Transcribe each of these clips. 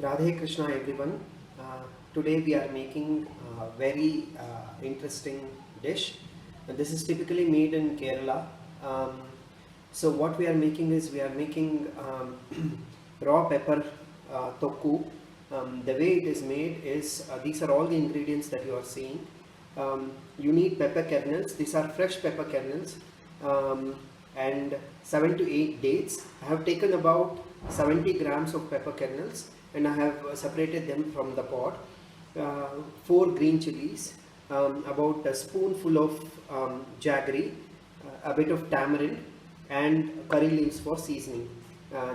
Radhe Krishna everyone. Today we are making a very interesting dish. This is typically made in Kerala. Um, so what we are making is we are making raw pepper Thokku. The way it is made is these are all the ingredients that you are seeing. You need pepper kernels. These are fresh pepper kernels and 7 to 8 dates. I have taken about 70 grams of pepper kernels and I have separated them from the pod. 4 green chilies, about a spoonful of jaggery, a bit of tamarind, and curry leaves for seasoning.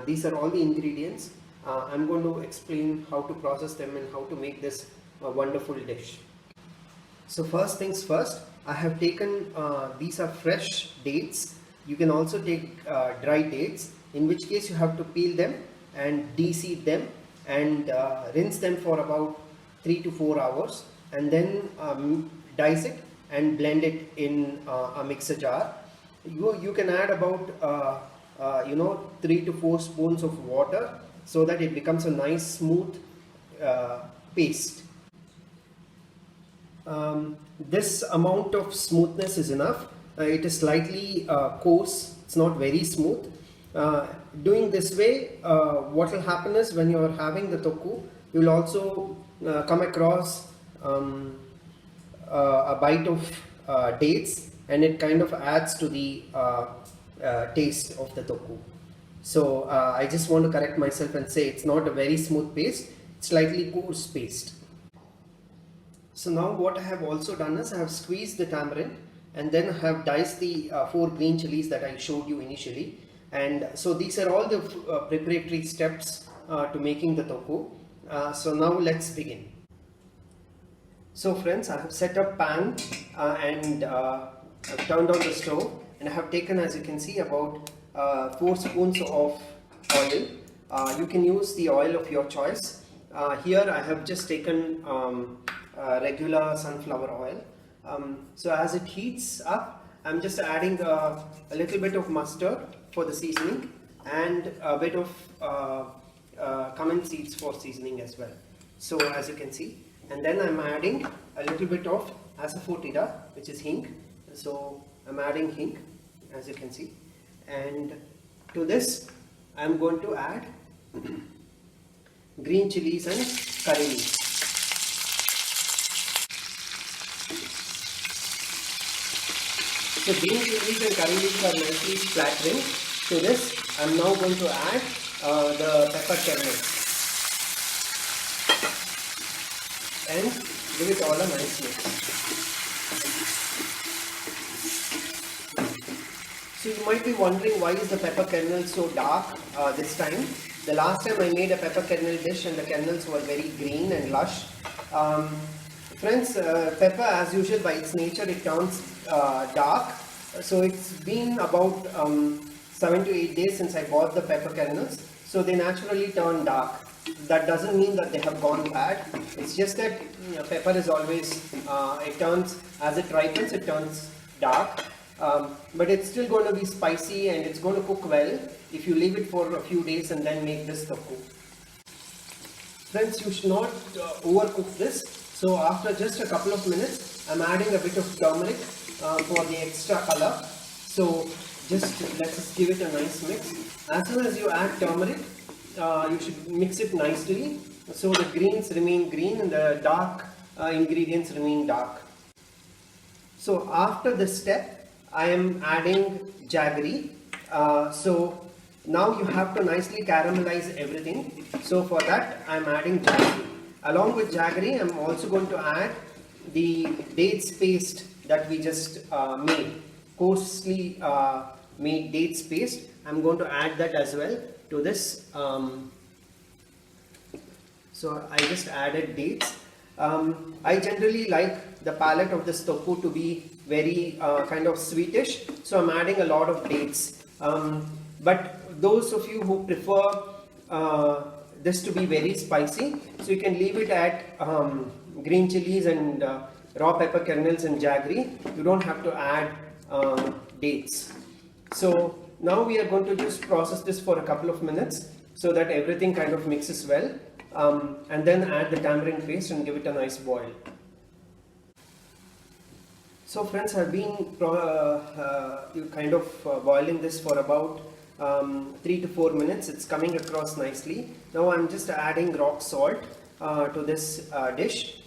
These are all the ingredients. I'm going to explain how to process them and how to make this wonderful dish. So first things first, I have taken these are fresh dates. You can also take dry dates, in which case you have to peel them and de-seed them and rinse them for about 3 to 4 hours, and then dice it and blend it in a mixer jar. You can add about 3 to 4 spoons of water so that it becomes a nice smooth paste. This amount of smoothness is enough. It is slightly coarse, it's not very smooth. Doing this way, what will happen is when you are having the Thokku, you will also come across a bite of dates, and it kind of adds to the taste of the Thokku. So I just want to correct myself and say it's not a very smooth paste, it's slightly coarse paste. So now what I have also done is I have squeezed the tamarind and then I have diced the 4 green chilies that I showed you initially. And so these are all the preparatory steps to making the Thokku. So now let's begin. So friends, I have set up pan and I've turned on the stove, and I have taken, as you can see, about 4 spoons of oil. You can use the oil of your choice. Here I have just taken regular sunflower oil. So as it heats up, I'm just adding a little bit of mustard for the seasoning and a bit of cumin seeds for seasoning as well. So as you can see, and then I'm adding a little bit of asafoetida, which is hing. So I'm adding hing, as you can see, and to this I'm going to add green chilies and curry leaves. So green chilies and curry leaves are nicely splattering. To this, I'm now going to add the pepper kernels and give it all a nice mix. So you might be wondering, why is the pepper kernel so dark this time? The last time I made a pepper kernel dish and the kernels were very green and lush. Friends, pepper as usual by its nature it turns dark. So it's been about 7 to 8 days since I bought the pepper kernels. So they naturally turn dark. That doesn't mean that they have gone bad. It's just that pepper is always, it turns, as it ripens, it turns dark. But it's still going to be spicy and it's going to cook well if you leave it for a few days and then make this Thokku. Friends, you should not overcook this. So after just a couple of minutes, I'm adding a bit of turmeric for the extra color. So let's just give it a nice mix. As soon as you add turmeric, you should mix it nicely so the greens remain green and the dark ingredients remain dark. So after this step, I am adding jaggery. So now you have to nicely caramelize everything. So for that, I am adding jaggery. Along with jaggery, I am also going to add the dates paste that we just made, coarsely made dates paste. I am going to add that as well to this. So I just added dates. I generally like the palate of this Thokku to be very kind of sweetish, so I'm adding a lot of dates. But those of you who prefer this to be very spicy, so you can leave it at green chilies and raw pepper kernels and jaggery. You don't have to add dates. So now we are going to just process this for a couple of minutes so that everything kind of mixes well. and then add the tamarind paste and give it a nice boil. So friends, I've been boiling this for about 3 to 4 minutes. It's coming across nicely. Now I'm just adding rock salt to this dish.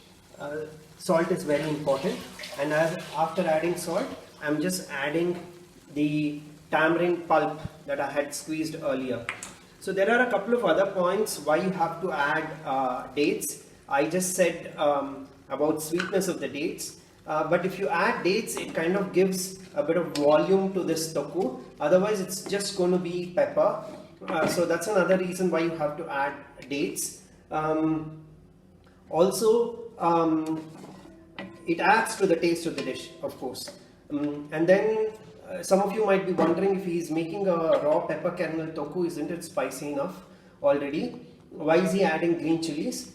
Salt is very important, and after adding salt, I'm just adding the tamarind pulp that I had squeezed earlier. So there are a couple of other points why you have to add dates. I just said about sweetness of the dates. But if you add dates, it kind of gives a bit of volume to this thokku. Otherwise, it's just going to be pepper. So that's another reason why you have to add dates. Also, it adds to the taste of the dish, of course. And then some of you might be wondering, if he's making a raw pepper kernel thokku, isn't it spicy enough already? Why is he adding green chilies?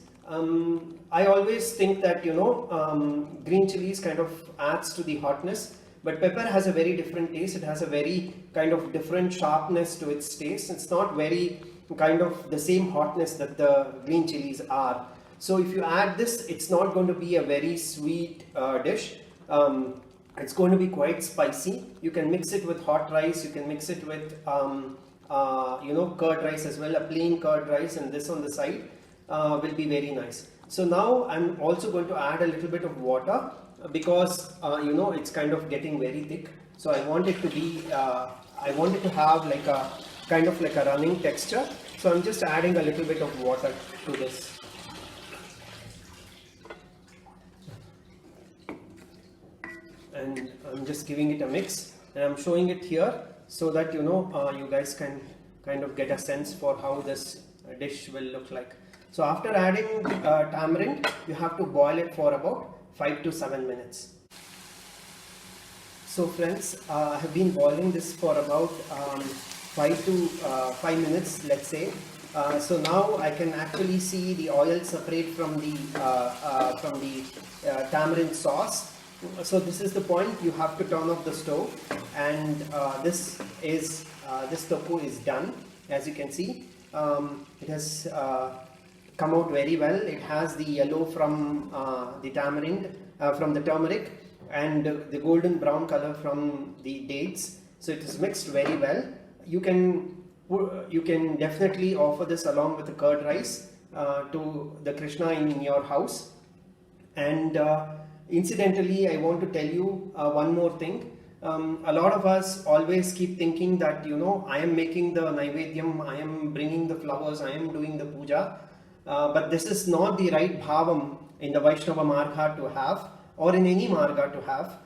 I always think that, green chilies kind of adds to the hotness, but pepper has a very different taste. It has a very kind of different sharpness to its taste. It's not very kind of the same hotness that the green chilies are. So if you add this, it's not going to be a very sweet dish. It's going to be quite spicy. You can mix it with hot rice. You can mix it with curd rice as well, a plain curd rice, and this on the side will be very nice. So now I'm also going to add a little bit of water because it's kind of getting very thick. So I want it to be, I want it to have like a kind of like a running texture. So I'm just adding a little bit of water to this. And I'm just giving it a mix, and I'm showing it here so that you guys can kind of get a sense for how this dish will look like. So after adding tamarind, you have to boil it for about 5 to 7 minutes. So friends, I have been boiling this for about 5 minutes, let's say. So now I can actually see the oil separate from the tamarind sauce. So this is the point. You have to turn off the stove, and this thokku is done. As you can see, it has come out very well. It has the yellow from the tamarind, from the turmeric, and the golden brown color from the dates. So it is mixed very well. You can definitely offer this along with the curd rice to the Krishna in your house. And incidentally, I want to tell you one more thing. A lot of us always keep thinking that I am making the naivedyam, I am bringing the flowers, I am doing the puja. But this is not the right bhavam in the Vaishnava marga to have, or in any marga to have,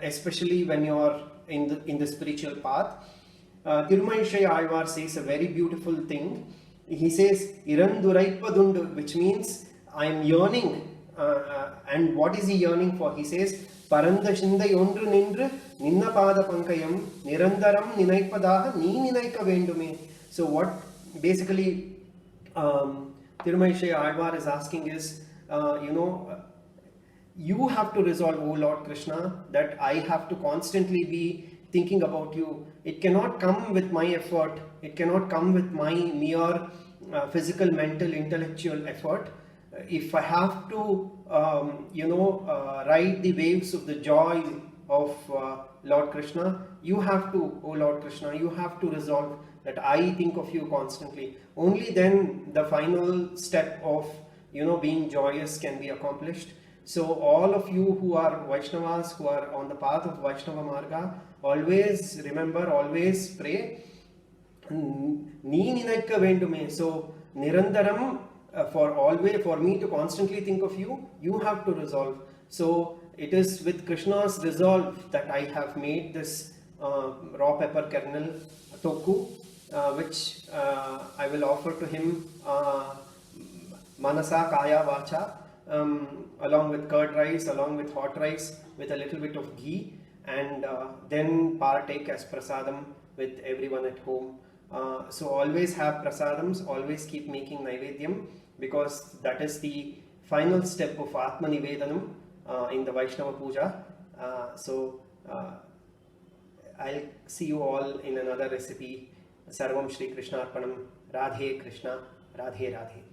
especially when you are in the spiritual path. Thirumanishai Alvar says a very beautiful thing. He says, Iranduraippadundu, which means I am yearning. And what is he yearning for? He says, Paranda Shindai Ondru Nindru Ninna Pada Pankayam Nirandaram Ninaippadaha Ni Ninaika Vendume. So what basically Thirumanishai Alvar is asking is, you have to resolve, O Lord Krishna, that I have to constantly be thinking about you. It cannot come with my effort. It cannot come with my mere physical, mental, intellectual effort. If I have to, ride the waves of the joy of Lord Krishna, you have to, O Lord Krishna, you have to resolve that I think of you constantly. Only then the final step of, being joyous can be accomplished. So all of you who are Vaishnavas, who are on the path of Vaishnava Marga, always remember, always pray. Nee ninaikka vendume. So Nirandaram, for me to constantly think of you, you have to resolve. So it is with Krishna's resolve that I have made this raw pepper kernel thokku, which I will offer to him manasa kaya vacha, along with curd rice, along with hot rice, with a little bit of ghee, and then partake as prasadam with everyone at home. So always have prasadams, always keep making naivedyam, because that is the final step of Atma Nivedanam in the Vaishnava Puja. I'll see you all in another recipe. Sarvam Shri Krishna Arpanam. Radhe Krishna, Radhe Radhe.